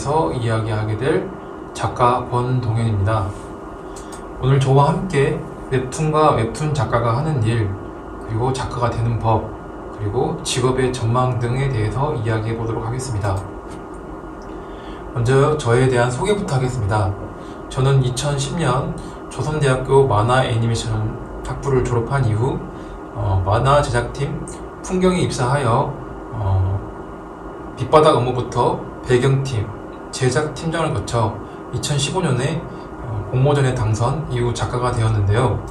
대해서 이야기하게 될 작가 권동현입니다. 오늘 저와 함께 웹툰과 웹툰 작가가 하는 일, 그리고 작가가 되는 법, 그리고 직업의 전망 등에 대해서 이야기해 보도록 하겠습니다. 먼저 저에 대한 소개부터 하겠습니다. 저는 2010년 조선대학교 만화 애니메이션 학부를 졸업한 이후 만화 제작팀 풍경에 입사하여 빛바닥 업무부터 배경팀, 제작팀장을 거쳐 2015년에 공모전에 당선 이후 작가가 되었는데요.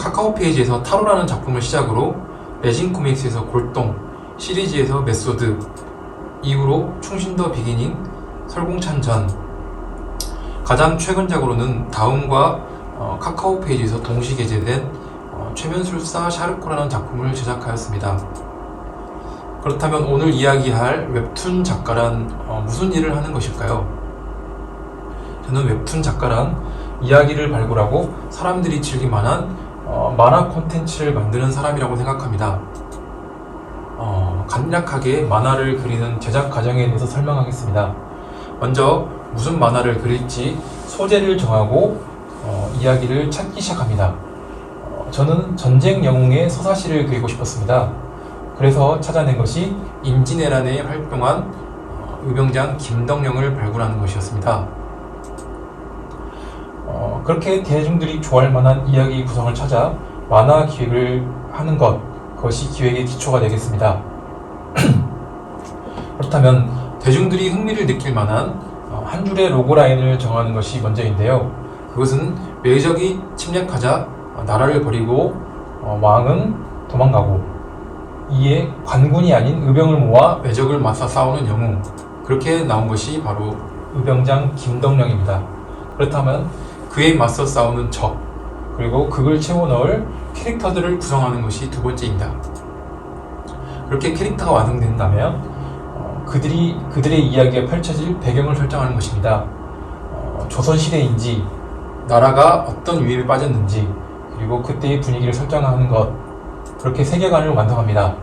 카카오 페이지에서 타로라는 작품을 시작으로 레진 코믹스에서 골동, 시리즈에서 메소드, 이후로 충신더 비기닝, 설공찬전, 가장 최근작으로는 다음과 카카오 페이지에서 동시 게재된 최면술사 샤르코라는 작품을 제작하였습니다. 그렇다면 오늘 이야기할 웹툰 작가란 무슨 일을 하는 것일까요? 저는 웹툰 작가란 이야기를 발굴하고 사람들이 즐길만한 만화 콘텐츠를 만드는 사람이라고 생각합니다. 간략하게 만화를 그리는 제작 과정에 대해서 설명하겠습니다. 먼저 무슨 만화를 그릴지 소재를 정하고 이야기를 찾기 시작합니다. 저는 전쟁 영웅의 서사시를 그리고 싶었습니다. 그래서 찾아낸 것이 임진왜란에 활동한 의병장 김덕령을 발굴하는 것이었습니다. 그렇게 대중들이 좋아할 만한 이야기 구성을 찾아 만화 기획을 하는 그것이 기획의 기초가 되겠습니다. 그렇다면 대중들이 흥미를 느낄 만한 한 줄의 로고 라인을 정하는 것이 먼저인데요. 그것은 외적이 침략하자 나라를 버리고 왕은 도망가고, 이에 관군이 아닌 의병을 모아 외적을 맞서 싸우는 영웅, 그렇게 나온 것이 바로 의병장 김덕령입니다. 그렇다면 그에 맞서 싸우는 적, 그리고 극을 채워 넣을 캐릭터들을 구성하는 것이 두 번째입니다. 그렇게 캐릭터가 완성된다면 그들의 이야기가 펼쳐질 배경을 설정하는 것입니다. 조선시대인지, 나라가 어떤 위협에 빠졌는지, 그리고 그때의 분위기를 설정하는 것, 그렇게 세계관을 완성합니다.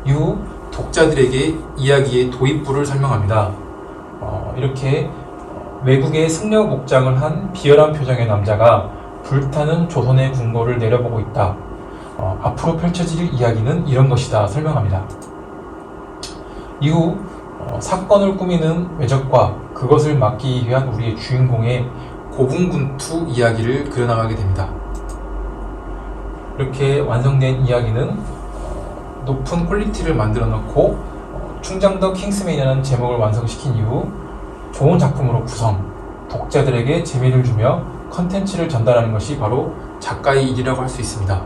이후 독자들에게 이야기의 도입부를 설명합니다. 이렇게 외국의 승려 복장을 한 비열한 표정의 남자가 불타는 조선의 궁궐을 내려보고 있다. 앞으로 펼쳐질 이야기는 이런 것이다 설명합니다. 이후 사건을 꾸미는 외적과 그것을 막기 위한 우리의 주인공의 고군분투 이야기를 그려나가게 됩니다. 이렇게 완성된 이야기는 높은 퀄리티를 만들어 놓고 충장더 킹스맨이라는 제목을 완성시킨 이후 좋은 작품으로 구성, 독자들에게 재미를 주며 컨텐츠를 전달하는 것이 바로 작가의 일이라고 할 수 있습니다.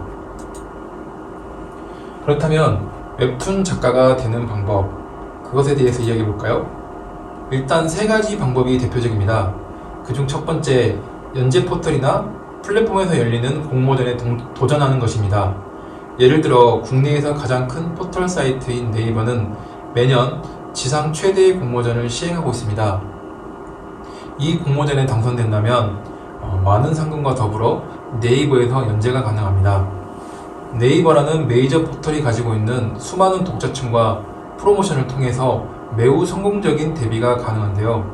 그렇다면 웹툰 작가가 되는 방법, 그것에 대해서 이야기해 볼까요? 일단 세 가지 방법이 대표적입니다. 그중 첫 번째, 연재 포털이나 플랫폼에서 열리는 공모전에 도전하는 것입니다. 예를 들어 국내에서 가장 큰 포털 사이트인 네이버는 매년 지상 최대의 공모전을 시행하고 있습니다. 이 공모전에 당선된다면 많은 상금과 더불어 네이버에서 연재가 가능합니다. 네이버라는 메이저 포털이 가지고 있는 수많은 독자층과 프로모션을 통해서 매우 성공적인 데뷔가 가능한데요.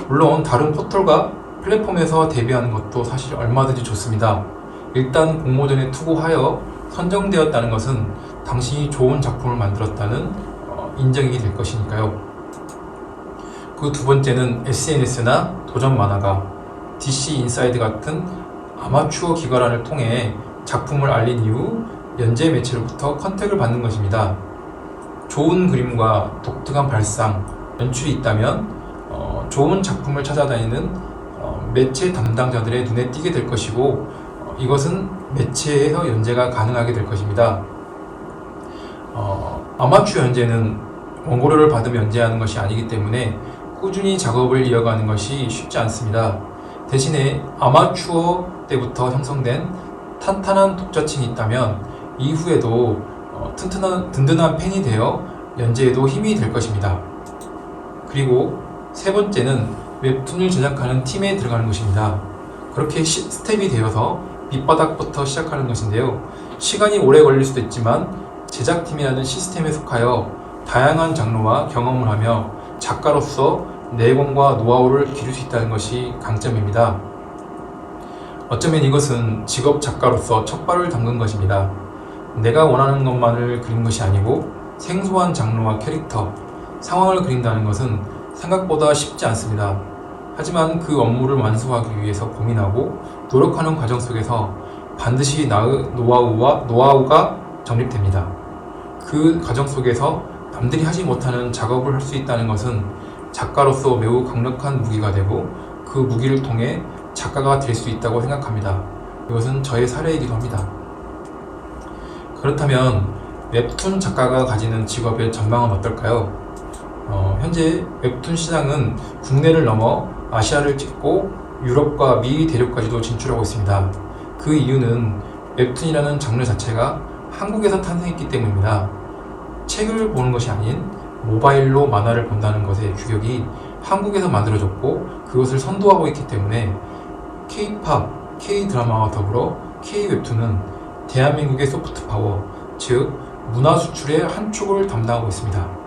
물론 다른 포털과 플랫폼에서 데뷔하는 것도 사실 얼마든지 좋습니다. 일단 공모전에 투고하여 선정되었다는 것은 당신이 좋은 작품을 만들었다는 인정이 될 것이니까요. 그 두 번째는 SNS나 도전 만화가, DC 인사이드 같은 아마추어 기관을 통해 작품을 알린 이후 연재 매체로부터 컨택을 받는 것입니다. 좋은 그림과 독특한 발상, 연출이 있다면 좋은 작품을 찾아다니는 매체 담당자들의 눈에 띄게 될 것이고, 이것은 매체에서 연재가 가능하게 될 것입니다. 아마추어 연재는 원고료를 받으며 연재하는 것이 아니기 때문에 꾸준히 작업을 이어가는 것이 쉽지 않습니다. 대신에 아마추어 때부터 형성된 탄탄한 독자층이 있다면 이후에도 든든한 팬이 되어 연재에도 힘이 될 것입니다. 그리고 세 번째는 웹툰을 제작하는 팀에 들어가는 것입니다. 그렇게 스텝이 되어서 밑바닥부터 시작하는 것인데요. 시간이 오래 걸릴 수도 있지만 제작팀이라는 시스템에 속하여 다양한 장르와 경험을 하며 작가로서 내공과 노하우를 기를 수 있다는 것이 강점입니다. 어쩌면 이것은 직업 작가로서 첫 발을 담근 것입니다. 내가 원하는 것만을 그린 것이 아니고 생소한 장르와 캐릭터, 상황을 그린다는 것은 생각보다 쉽지 않습니다. 하지만 그 업무를 완수하기 위해서 고민하고 노력하는 과정 속에서 반드시 노하우가 정립됩니다. 그 과정 속에서 남들이 하지 못하는 작업을 할 수 있다는 것은 작가로서 매우 강력한 무기가 되고 그 무기를 통해 작가가 될 수 있다고 생각합니다. 이것은 저의 사례이기도 합니다. 그렇다면 웹툰 작가가 가지는 직업의 전망은 어떨까요? 현재 웹툰 시장은 국내를 넘어 아시아를 찍고 유럽과 미 대륙까지도 진출하고 있습니다. 그 이유는 웹툰이라는 장르 자체가 한국에서 탄생했기 때문입니다. 책을 보는 것이 아닌 모바일로 만화를 본다는 것의 규격이 한국에서 만들어졌고 그것을 선도하고 있기 때문에 K-팝, K-드라마와 더불어 K-웹툰은 대한민국의 소프트파워, 즉 문화 수출의 한 축을 담당하고 있습니다.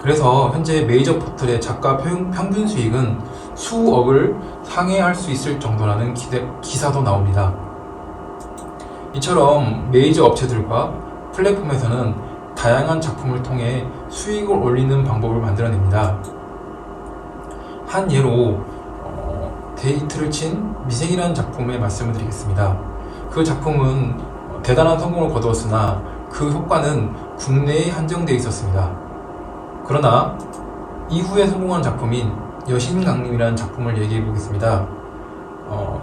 그래서 현재 메이저 포털의 작가 평균 수익은 수억을 상회할 수 있을 정도라는 기사도 나옵니다. 이처럼 메이저 업체들과 플랫폼에서는 다양한 작품을 통해 수익을 올리는 방법을 만들어냅니다. 한 예로 데이트를 친 미생이라는 작품의 말씀을 드리겠습니다. 그 작품은 대단한 성공을 거두었으나 그 효과는 국내에 한정되어 있었습니다. 그러나 이후에 성공한 작품인 여신강림이라는 작품을 얘기해 보겠습니다.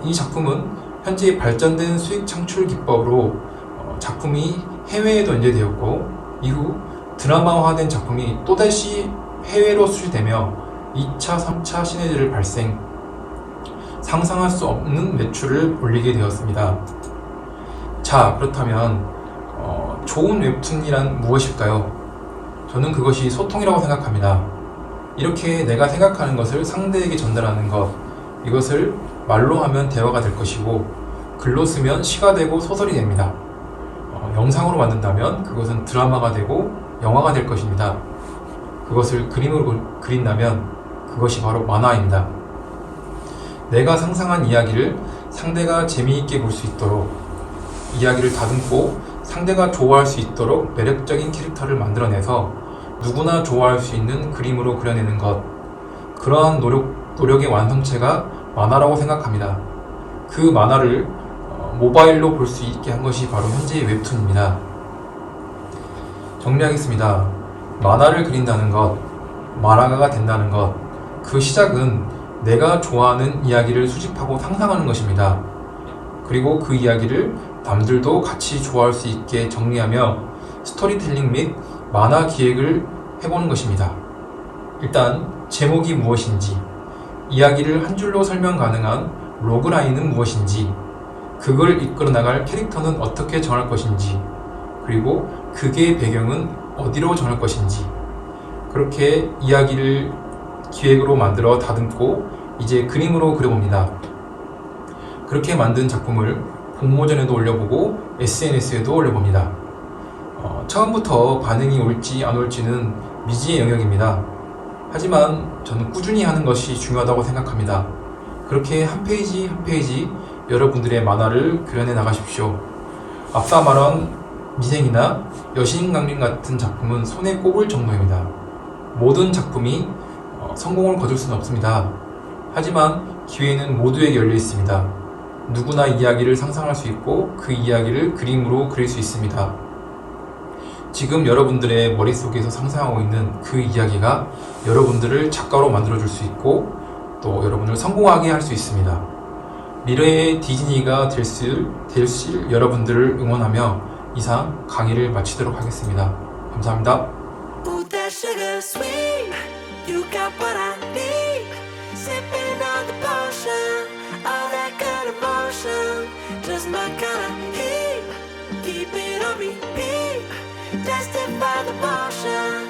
이 작품은 현재 발전된 수익 창출 기법으로 작품이 해외에도 연재되었고 이후 드라마화된 작품이 또다시 해외로 수출되며 2차, 3차 시너지를 상상할 수 없는 매출을 올리게 되었습니다. 자, 그렇다면 좋은 웹툰이란 무엇일까요? 저는 그것이 소통이라고 생각합니다. 이렇게 내가 생각하는 것을 상대에게 전달하는 것, 이것을 말로 하면 대화가 될 것이고 글로 쓰면 시가 되고 소설이 됩니다. 영상으로 만든다면 그것은 드라마가 되고 영화가 될 것입니다. 그것을 그림으로 그린다면 그것이 바로 만화입니다. 내가 상상한 이야기를 상대가 재미있게 볼 수 있도록 이야기를 다듬고 상대가 좋아할 수 있도록 매력적인 캐릭터를 만들어내서 누구나 좋아할 수 있는 그림으로 그려내는 것, 그러한 노력의 완성체가 만화라고 생각합니다. 그 만화를 모바일로 볼 수 있게 한 것이 바로 현재의 웹툰입니다. 정리하겠습니다. 만화를 그린다는 것, 만화가가 된다는 것, 그 시작은 내가 좋아하는 이야기를 수집하고 상상하는 것입니다. 그리고 그 이야기를 남들도 같이 좋아할 수 있게 정리하며 스토리텔링 및 만화 기획을 해보는 것입니다. 일단 제목이 무엇인지, 이야기를 한 줄로 설명 가능한 로그라인은 무엇인지, 그걸 이끌어 나갈 캐릭터는 어떻게 정할 것인지, 그리고 그게 배경은 어디로 정할 것인지, 그렇게 이야기를 기획으로 만들어 다듬고 이제 그림으로 그려봅니다. 그렇게 만든 작품을 공모전에도 올려보고 SNS에도 올려봅니다. 처음부터 반응이 올지 안 올지는 미지의 영역입니다. 하지만 저는 꾸준히 하는 것이 중요하다고 생각합니다. 그렇게 한 페이지 한 페이지 여러분들의 만화를 그려내 나가십시오. 앞서 말한 미생이나 여신강림 같은 작품은 손에 꼽을 정도입니다. 모든 작품이 성공을 거둘 수는 없습니다. 하지만 기회는 모두에게 열려 있습니다. 누구나 이야기를 상상할 수 있고 그 이야기를 그림으로 그릴 수 있습니다. 지금 여러분들의 머릿속에서 상상하고 있는 그 이야기가 여러분들을 작가로 만들어줄 수 있고 또 여러분을 성공하게 할 수 있습니다. 미래의 디즈니가 될 여러분들을 응원하며 이상 강의를 마치도록 하겠습니다. 감사합니다. You got what I need, sipping on the potion, all that good emotion, just my kind of heat, keep it on repeat, tested by the motion.